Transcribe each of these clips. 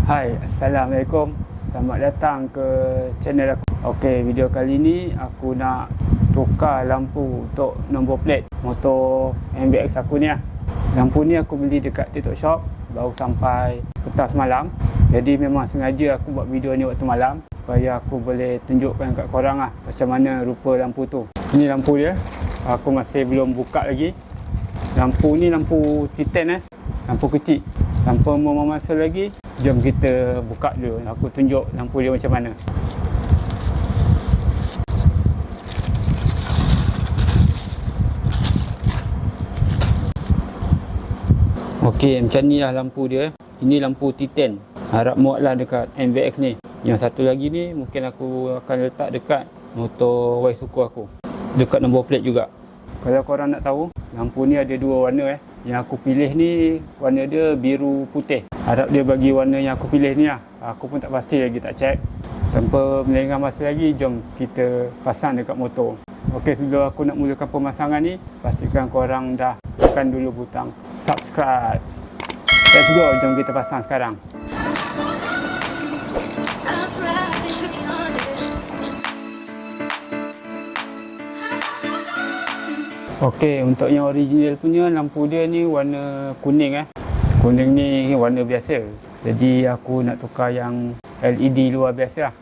Hai, Assalamualaikum. Selamat datang ke channel aku. Okey, video kali ni aku nak tukar lampu untuk nombor plate motor MBX aku ni lah. Lampu ni aku beli dekat TikTok Shop, baru sampai petang semalam. Jadi memang sengaja aku buat video ni waktu malam supaya aku boleh tunjukkan kat korang lah macam mana rupa lampu tu. Ini lampu dia. Aku masih belum buka lagi. Lampu ni lampu Titan lampu kecil. Tanpa membuang masa lagi, jom kita buka dulu. Aku tunjuk lampu dia macam mana. Okey, macam ni lah lampu dia. Ini lampu Titan. Harap muat lah dekat MBX ni. Yang satu lagi ni mungkin aku akan letak dekat motor Y-Suku aku, dekat nombor plate juga. Kalau korang nak tahu, lampu ni ada dua warna Yang aku pilih ni warna dia biru putih. Harap dia bagi warna yang aku pilih ni lah. Aku pun tak pasti lagi, tak check. Tanpa melengah masa lagi, jom kita pasang dekat motor. Okey, sebelum aku nak mulakan pemasangan ni, pastikan korang dah tekan dulu butang subscribe. Let's go, jom kita pasang sekarang. Okey, untuk yang original punya lampu dia ni warna kuning Kuning ni warna biasa. Jadi aku nak tukar yang LED luar biasa lah.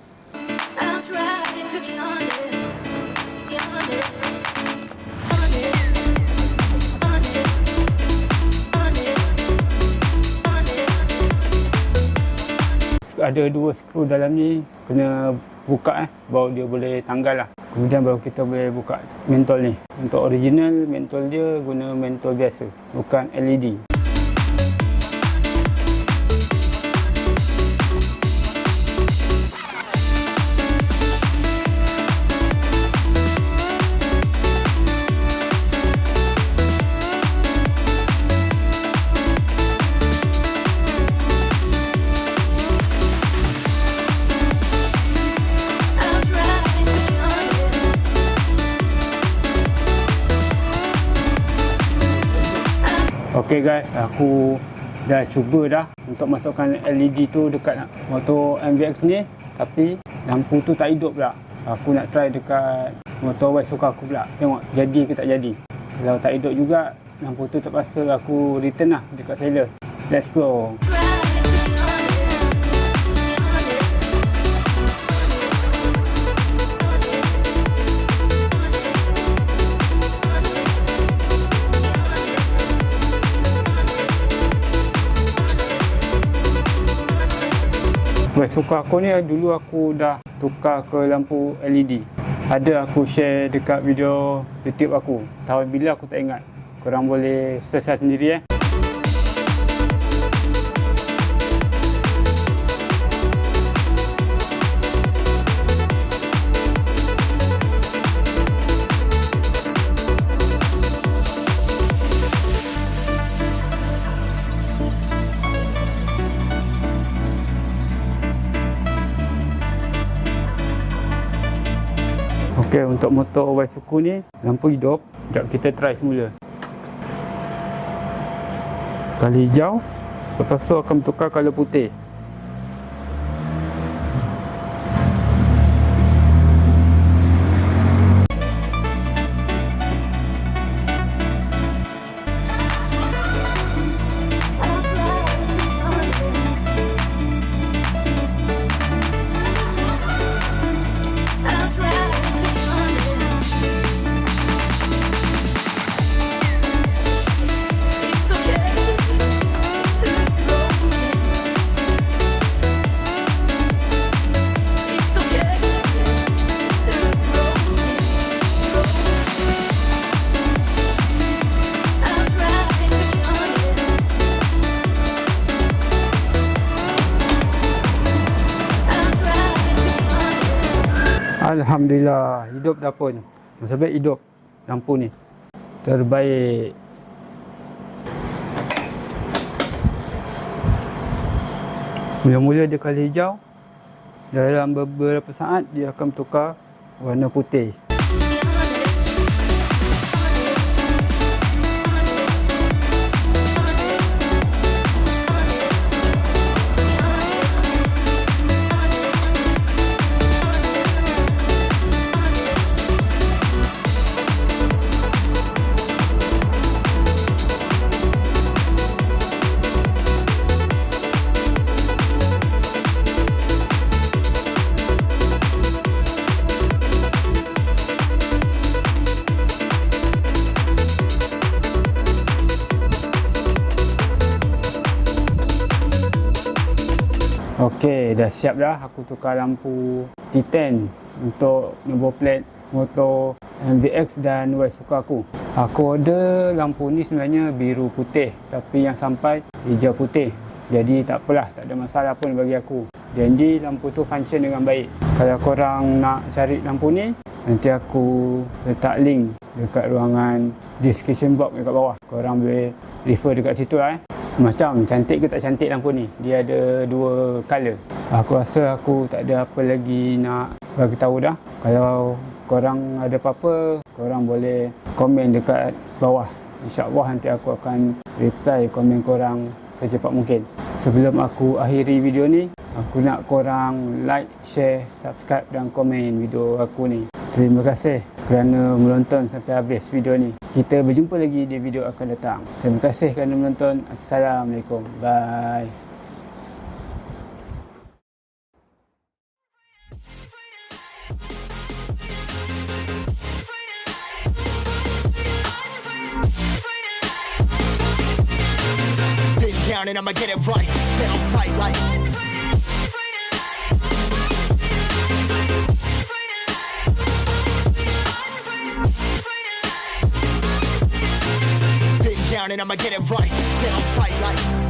Ada dua skru dalam ni, kena buka baru dia boleh tanggal lah. Kemudian baru kita boleh buka mentol ni. Untuk original, mentol dia guna mentol biasa, bukan LED. Okey guys, aku dah cuba dah untuk masukkan LED tu dekat motor MBX ni, tapi lampu tu tak hidup pula. Aku nak try dekat motor Y-Suku aku pula, tengok jadi ke tak jadi. Kalau tak hidup juga, lampu tu terpaksa aku return lah dekat seller. Let's go. Y-Suku aku ni dulu aku dah tukar ke lampu LED. Ada aku share dekat video YouTube aku. Tahun bila aku tak ingat. Korang boleh search sendiri Okey, untuk motor Y-Suku ni lampu hidup. Sekejap kita try semula. Kali hijau, lepas tu akan tukar color putih. Alhamdulillah, hidup dah pun. Nasib baik hidup lampu ni. Terbaik. Mula-mula dia kali hijau. Dalam beberapa saat dia akan tukar warna putih. Okey, dah siap dah aku tukar lampu T10 untuk number plate motor MVX dan Y suka aku. Aku order lampu ni sebenarnya biru putih, tapi yang sampai hijau putih. Jadi tak apalah, tak ada masalah pun bagi aku. Janji lampu tu function dengan baik. Kalau korang nak cari lampu ni, nanti aku letak link dekat ruangan description box dekat bawah. Korang boleh refer dekat situ lah. Macam cantik ke tak cantik lampu ni? Dia ada 2 color. Aku rasa aku tak ada apa lagi nak bagi tahu dah. Kalau korang ada apa-apa, korang boleh komen dekat bawah. InsyaAllah nanti aku akan reply komen korang secepat mungkin. Sebelum aku akhiri video ni, aku nak korang like, share, subscribe dan komen video aku ni. Terima kasih kerana menonton sampai habis video ni. Kita berjumpa lagi di video akan datang. Terima kasih kerana menonton. Assalamualaikum. Bye. Been down and I'ma get it right. Get on sight like down and I'ma get it right. Get on sight like